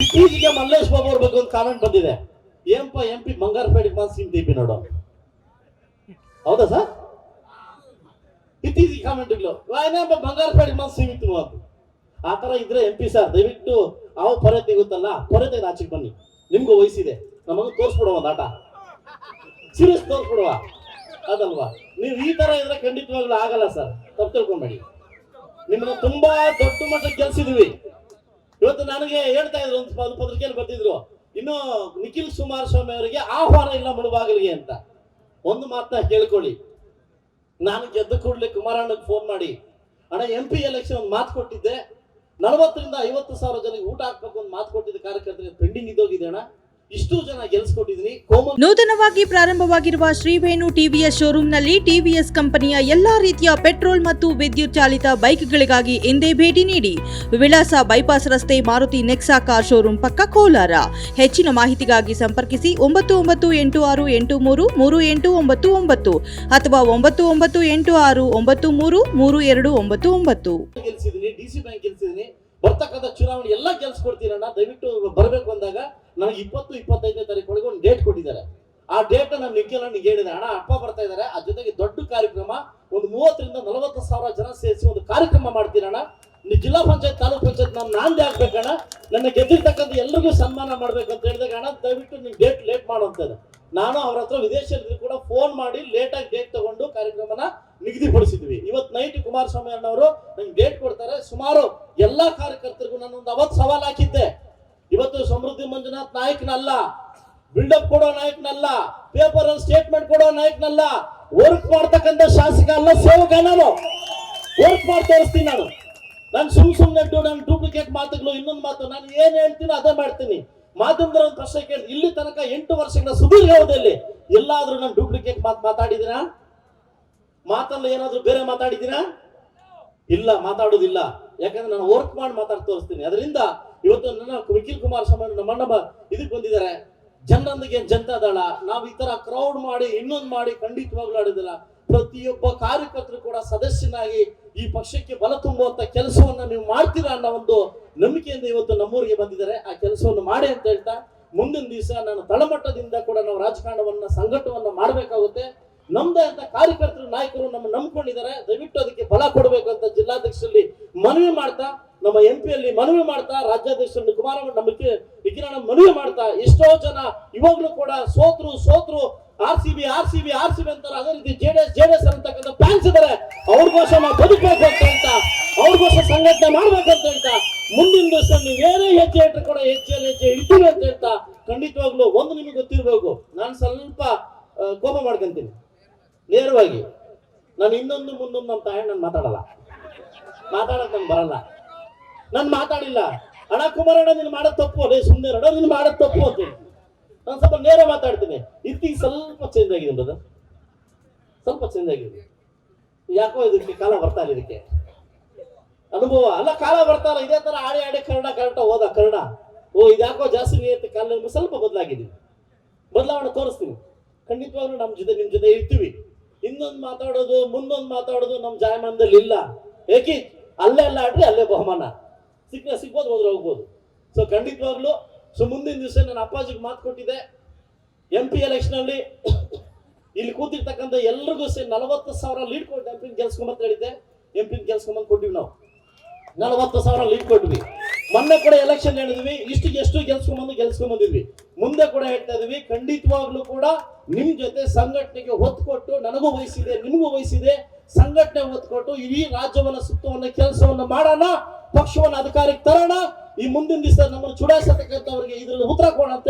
ಇತ್ತೀಚೆಗೆ ಮಲ್ಲೇಶ್ ಬಾಬು ಅವ್ರ ಬಗ್ಗೆ ಒಂದು ಕಾಮೆಂಟ್ ಬಂದಿದೆ. ಏನಪ್ಪ MP ಬಂಗಾರಪೇಟೆಗೆ ಮಾತ್ರ ಸೀಮಿತ ನೋಡು, ಹೌದಾ ಸರ್? ಇತ್ತೀಚೆಗೆ ಕಾಮೆಂಟ್ಗಳು ಏನಪ್ಪ ಬಂಗಾರಪೇಟೆಗೆ ಮಾತ್ರ ಸೀಮಿತ ಅಂತ. ಆ ತರ ಇದ್ರೆ MP ಸರ್ ದಯವಿಟ್ಟು ಅವ ಪೊರೆ ತೆಗುತ್ತಲ್ಲ, ಪೊರೆ ತೆಗೆದು ಆಚೆಗೆ ಬನ್ನಿ. ನಿಮ್ಗೂ ವಯಸ್ಸಿದೆ, ನಮಗೂ ತೋರಿಸ್ಬಿಡುವ ಒಂದು ಆಟ, ಸೀರಿಯಸ್ ತೋರಿಸ್ಬಿಡುವ ಅದಲ್ವಾ? ನೀವು ಈ ತರ ಇದ್ರೆ ಖಂಡಿತವಾಗ್ಲೂ ಆಗಲ್ಲ ಸರ್, ತಪ್ಪು ತಿಳ್ಕೊಂಬೇಡಿ. ನಿಮ್ಮನ್ನ ತುಂಬಾ ದೊಡ್ಡ ಮಟ್ಟಕ್ಕೆ ಗೆಲ್ಸಿದ್ವಿ. ಇವತ್ತು ನನಗೆ ಹೇಳ್ತಾ ಇದ್ರು, ಒಂದು ಪತ್ರಿಕೆಯಲ್ಲಿ ಬರ್ತಿದ್ರು, ಇನ್ನು ನಿಖಿಲ್ ಕುಮಾರಸ್ವಾಮಿ ಅವರಿಗೆ ಆಹ್ವಾನ ಇಲ್ಲ ಮುಳುಬಾಗಿಲಿಗೆ ಅಂತ. ಒಂದು ಮಾತನ್ನ ಕೇಳ್ಕೊಳ್ಳಿ, ನಾನು ಗೆದ್ದ ಕೂಡಲೇ ಕುಮಾರಣ್ಣಗೆ ಫೋನ್ ಮಾಡಿ, ಅಣ್ಣ MP ಎಲೆಕ್ಷನ್ ಒಂದು ಮಾತು ಕೊಟ್ಟಿದ್ದೆ, 40 ರಿಂದ 50 ಸಾವಿರ ಜನಕ್ಕೆ ಊಟ ಹಾಕ್ಬೇಕು ಒಂದು ಮಾತು ಕೊಟ್ಟಿದ್ದ ಕಾರ್ಯಕರ್ತರಿಗೆ ಪೆಂಡಿಂಗ್ ಇದ್ದೋಗಿದೆ ಅಣ್ಣ, ಇಷ್ಟು ಜನ ಗೆಲ್ಸ್ಕೊಟ್ಟಿದ್ದೀನಿ. ನೂತನವಾಗಿ ಪ್ರಾರಂಭವಾಗಿರುವ ಶ್ರೀವೇಣು ಟಿವಿಎಸ್ ಶೋರೂಮ್ನಲ್ಲಿ ಟಿವಿಎಸ್ ಕಂಪನಿಯ ಎಲ್ಲಾ ರೀತಿಯ ಪೆಟ್ರೋಲ್ ಮತ್ತು ವಿದ್ಯುತ್ ಚಾಲಿತ ಬೈಕ್ಗಳಿಗಾಗಿ ಎಂದೇ ಭೇಟಿ ನೀಡಿ. ವಿಳಾಸ ಬೈಪಾಸ್ ರಸ್ತೆ, ಮಾರುತಿ ನೆಕ್ಸಾ ಕಾರ್ ಶೋರೂಮ್ ಪಕ್ಕ, ಕೋಲಾರ. ಹೆಚ್ಚಿನ ಮಾಹಿತಿಗಾಗಿ ಸಂಪರ್ಕಿಸಿ 9986833899 ಅಥವಾ 9986933299. DC ಬ್ಯಾಂಕ್ ಗೆಲ್ಸಿದ್ದೀನಿ, ಬರ್ತಕ್ಕಂಥ ಚುನಾವಣೆ ಎಲ್ಲ ಗೆಲ್ಸ್ಕೊಡ್ತೀರಣ್ಣ, ದಯವಿಟ್ಟು ಬರಬೇಕು ಅಂದಾಗ ನನಗೆ 20-25ನೇ ತಾರೀಕು ಒಂದು ಡೇಟ್ ಕೊಟ್ಟಿದ್ದಾರೆ. ಆ ಡೇಟ್ ನಾನು ನಿಖಿಲನಿಗೆ ಹೇಳಿದೆ, ಅಣ್ಣ ಅಪ್ಪ ಬರ್ತಾ ಇದ್ದಾರೆ, ಅದ್ರ ಜೊತೆಗೆ ದೊಡ್ಡ ಕಾರ್ಯಕ್ರಮ ಒಂದು 30 ರಿಂದ 40 ಸಾವಿರ ಜನ ಸೇರಿಸಿ ಒಂದು ಕಾರ್ಯಕ್ರಮ ಮಾಡ್ತೀರಣ್ಣ, ಜಿಲ್ಲಾ ಪಂಚಾಯತ್ ತಾಲೂಕ್ ಪಂಚಾಯತ್ ನಾಂದಿ ಆಗ್ಬೇಕಣ್ಣ, ನನ್ನ ಗೆದ್ದಿರ್ತಕ್ಕಂಥ ಎಲ್ರಿಗೂ ಸನ್ಮಾನ ಮಾಡ್ಬೇಕು ಅಂತ ಹೇಳಿದಾಗ, ಅಣ್ಣ ದಯವಿಟ್ಟು ನೀವು ಡೇಟ್ ಲೇಟ್ ಮಾಡುವಂತದ್ದು. ನಾನು ಅವ್ರ ಹತ್ರ ವಿದೇಶದಲ್ಲಿ ಕೂಡ ಫೋನ್ ಮಾಡಿ ಲೇಟಾಗಿ ಡೇಟ್ ತಗೊಂಡು ಕಾರ್ಯಕ್ರಮನ ನಿಗದಿಪಡಿಸಿದ್ವಿ. ಇವತ್ತು ನೈಟ್ ಕುಮಾರಸ್ವಾಮಿ ಅಣ್ಣವರು ನಂಗೆ ಡೇಟ್ ಕೊಡ್ತಾರೆ. ಸುಮಾರು ಎಲ್ಲಾ ಕಾರ್ಯಕರ್ತರಿಗೂ ನಾನು ಒಂದು 50 ಸವಾಲು ಹಾಕಿದ್ದೆ. ಇವತ್ತು ಸಮೃದ್ಧಿ ಮಂಜುನಾಥ್ ನಾಯಕನಲ್ಲ, ಬಿಲ್ಡಪ್ ಕೊಡೋ ನಾಯಕನಲ್ಲ, ಪೇಪರ್ ಅಲ್ಲಿ ಸ್ಟೇಟ್ಮೆಂಟ್ ಕೊಡೋ ನಾಯಕನಲ್ಲ, ವರ್ಕ್ ಮಾಡ್ತಕ್ಕಂಥ ಶಾಸಕ ಅಲ್ಲ, ಸೇವಕ. ನಾನು ವರ್ಕ್ ಮಾಡಿ ತೋರಿಸ್ತೀನಿ. ನಾನು ಸುಮ್ಮನೆ ನಾನು ಡೂಪ್ಲಿಕೇಟ್ ಮಾತುಗಳು, ಇನ್ನೊಂದು ಮಾತು, ನಾನು ಏನ್ ಹೇಳ್ತೀನಿ ಅದೇ ಮಾಡ್ತೀನಿ. ಮಾಧ್ಯಮದ ಒಂದು ಪ್ರಶ್ನೆ ಕೇಳಿ, ಇಲ್ಲಿ ತನಕ 8 ವರ್ಷಗಳ ಸುದೀರ್ಘ ಅವಧಿಯಲ್ಲಿ ಎಲ್ಲಾದ್ರೂ ನಾನು ಡೂಪ್ಲಿಕೇಟ್ ಮಾತಾಡಿದ್ದೀರಾ? ಮಾತಲ್ಲಿ ಏನಾದ್ರು ಬೇರೆ ಮಾತಾಡಿದ್ದೀರಾ? ಇಲ್ಲ, ಮಾತಾಡೋದಿಲ್ಲ. ಯಾಕಂದ್ರೆ ನಾನು ವರ್ಕ್ ಮಾಡಿ ಮಾತಾಡಿ ತೋರಿಸ್ತೀನಿ. ಅದರಿಂದ ಇವತ್ತು ನನ್ನ ನಿಖಿಲ್ ಕುಮಾರಸ್ವಾಮಿ ನಮ್ಮಣ್ಣ ಇದಕ್ಕೆ ಬಂದಿದ್ದಾರೆ. ಜನರೊಂದಿಗೆ ಜನತಾ ದಳ, ನಾವು ಈ ತರ ಕ್ರೌಡ್ ಮಾಡಿ ಇನ್ನೊಂದು ಮಾಡಿ ಖಂಡಿತವಾಗ್ಲೂ ಆಡೋದಿಲ್ಲ. ಪ್ರತಿಯೊಬ್ಬ ಕಾರ್ಯಕರ್ತರು ಕೂಡ ಸದಸ್ಯನಾಗಿ ಈ ಪಕ್ಷಕ್ಕೆ ಬಲ ತುಂಬುವಂತ ಕೆಲಸವನ್ನ ನೀವು ಮಾಡ್ತೀರಾ ಅನ್ನೋ ಒಂದು ನಂಬಿಕೆಯಿಂದ ಇವತ್ತು ನಮ್ಮೂರಿಗೆ ಬಂದಿದ್ದಾರೆ. ಆ ಕೆಲಸವನ್ನು ಮಾಡಿ ಅಂತ ಹೇಳ್ತಾ, ಮುಂದಿನ ದಿವಸ ನಾನು ತಳಮಟ್ಟದಿಂದ ಕೂಡ ನಾವು ರಾಜಕಾರಣವನ್ನ ಸಂಘಟವನ್ನ ಮಾಡಬೇಕಾಗುತ್ತೆ. ನಮ್ದೇ ಅಂತ ಕಾರ್ಯಕರ್ತರು, ನಾಯಕರು ನಮ್ಮ ನಂಬ್ಕೊಂಡಿದ್ದಾರೆ. ದಯವಿಟ್ಟು ಅದಕ್ಕೆ ಬಲ ಕೊಡಬೇಕು ಅಂತ ಜಿಲ್ಲಾಧ್ಯಕ್ಷರಲ್ಲಿ ಮನವಿ ಮಾಡ್ತಾ, ನಮ್ಮ MP ಅಲ್ಲಿ ಮನವಿ ಮಾಡ್ತಾ, ರಾಜ್ಯಾಧ್ಯಕ್ಷರಲ್ಲಿ ಕುಮಾರಣ್ಣ ನಂಬಿಕೆ ವಿಕಿರಣ ಮನವಿ ಮಾಡ್ತಾ, ಎಷ್ಟೋ ಜನ ಇವಾಗ್ಲೂ ಕೂಡ ಸೋತ್ರು RCB ಅಂತಾರೆ. ಅದೇ ರೀತಿ JDS ಅಂತಕ್ಕಂಥ ಫ್ಯಾನ್ಸ್ ಇದ್ದಾರೆ. ಅವ್ರಿಗೋಸ್ಕರ ನಾವು ಬದುಕಬೇಕು ಅಂತ ಹೇಳ್ತಾ, ಅವ್ರಿಗೋಸ್ಕರ ಸಂಘಟನೆ ಮಾಡ್ಬೇಕು ಅಂತ ಹೇಳ್ತಾ, ಮುಂದಿನ ದಿವಸ ನೀವೇನೇ ಹೆಜ್ಜೆ ಇಟ್ಟರು ಕೂಡ ಹೆಜ್ಜೆ ಇಡ್ತೀವಿ ಅಂತ ಹೇಳ್ತಾ, ಖಂಡಿತವಾಗ್ಲೂ ಒಂದು ನಿಮಗೆ ಗೊತ್ತಿರ್ಬೇಕು, ನಾನು ಸ್ವಲ್ಪ ಕೋಪ ಮಾಡ್ಕೊಂತೀನಿ ನೇರವಾಗಿ. ನಾನು ಇನ್ನೊಂದು ಮುಂದೊಂದು ನಮ್ಮ ತಾಯಿ ನಾನು ಮಾತಾಡಲ್ಲ, ಮಾತಾಡಕ್ ನನ್ಗೆ ಬರಲ್ಲ, ನಾನು ಮಾತಾಡಿಲ್ಲ. ಅಣ್ಣ ಕುಮಾರಣ್ಣ ನೀನು ಮಾಡೋದು ತಪ್ಪು, ಅದೇ ಸುಮ್ಮನೆ ಅಣ್ಣ ನೀನು ಮಾಡೋದು ತಪ್ಪು ಅಂತ ನಾನು ಸ್ವಲ್ಪ ನೇರ ಮಾತಾಡ್ತೀನಿ. ಇತ್ತೀಗ ಸ್ವಲ್ಪ ಚೇಂಜ್ ಆಗಿದೆ ಬ್ರದರ್, ಸ್ವಲ್ಪ ಚೇಂಜ್ ಆಗಿದೆ. ಯಾಕೋ ಇದಕ್ಕೆ ಕಾಲ ಬರ್ತಾ ಇಲ್ಲ, ಇದಕ್ಕೆ ಅನುಭವ ಅಲ್ಲ, ಕಾಲ ಬರ್ತಾ ಇಲ್ಲ. ಇದೇ ತರ ಆಡಿ ಕನ್ನಡ ಕರೆಕ್ಟ್ ಹೋದ ಕನ್ನಡ, ಇದ್ಯಾಕೋ ಜಾಸ್ತಿ ನಿಯತ್ತೆ ಕಾಲ ಸ್ವಲ್ಪ ಬದಲಾಗಿದ್ದೀವಿ. ಬದಲಾವಣೆ ತೋರಿಸ್ತೀನಿ ಖಂಡಿತವಾಗ್ಲೂ. ನಮ್ಮ ಜೊತೆ ನಿಮ್ ಜೊತೆ ಇರ್ತೀವಿ. ಇನ್ನೊಂದು ಮಾತಾಡೋದು ಮುಂದೊಂದು ಮಾತಾಡೋದು ನಮ್ಮ ಜಾಯಮಾನದಲ್ಲಿ ಇಲ್ಲ. ಏಕೆ ಅಲ್ಲೇ ಆಡ್ರಿ, ಅಲ್ಲೇ ಬಹುಮಾನ ಸಿಗ್ಬೋದು, ಹೋದ್ರೆ ಹೋಗ್ಬೋದು. ಸೊ ಖಂಡಿತವಾಗ್ಲೂ ಮುಂದಿನ ದಿವಸ ನನ್ನ ಅಪ್ಪಾಜಿಗೆ ಮಾತು ಕೊಟ್ಟಿದ್ದೆ, MP ಎಲೆಕ್ಷನ್ ಅಲ್ಲಿ ಇಲ್ಲಿ ಕೂತಿರ್ತಕ್ಕಂಥ ಎಲ್ರಿಗೂ 40 ಸಾವಿರ ಲೀಡ್ ಕೊಟ್ಟು MP ಗೆಲ್ಸ್ಕೊಂಬಂತ ಹೇಳಿದ್ದೆ. MP ಗೆಲ್ಸ್ಕೊಂಬಂದು ಕೊಟ್ಟಿವಿ, ನಾವು 40 ಸಾವಿರ ಲೀಡ್ ಕೊಟ್ವಿ. ಮೊನ್ನೆ ಕೂಡ ಎಲೆಕ್ಷನ್ ಹೇಳಿದ್ವಿ, ಎಷ್ಟು ಗೆಲ್ಸ್ಕೊಂಬಂದಿದ್ವಿ. ಮುಂದೆ ಕೂಡ ಹೇಳ್ತಾ ಇದೀವಿ, ಖಂಡಿತವಾಗ್ಲೂ ಕೂಡ ನಿಮ್ ಜೊತೆ ಸಂಘಟನೆಗೆ ಒತ್ತು ಕೊಟ್ಟು, ನನಗೂ ವಹಿಸಿದೆ, ನಿಮಗೂ ವಹಿಸಿದೆ, ಸಂಘಟನೆ ಒತ್ತು ಕೊಟ್ಟು ಇಡೀ ರಾಜ್ಯವನ್ನ ಸುತ್ತುವನ್ನ ಕೆಲಸವನ್ನ ಮಾಡೋಣ, ಪಕ್ಷವನ್ನ ಅಧಿಕಾರಕ್ಕೆ ತರೋಣ. ಈ ಮುಂದಿನ ದಿವಸ ನಮ್ಮನ್ನು ಚುಡಾಯಿಸತಕ್ಕಂಥವ್ರಿಗೆ ಇದ್ರಲ್ಲಿ ಉತ್ತರ ಕೊಡೋಣ ಅಂತ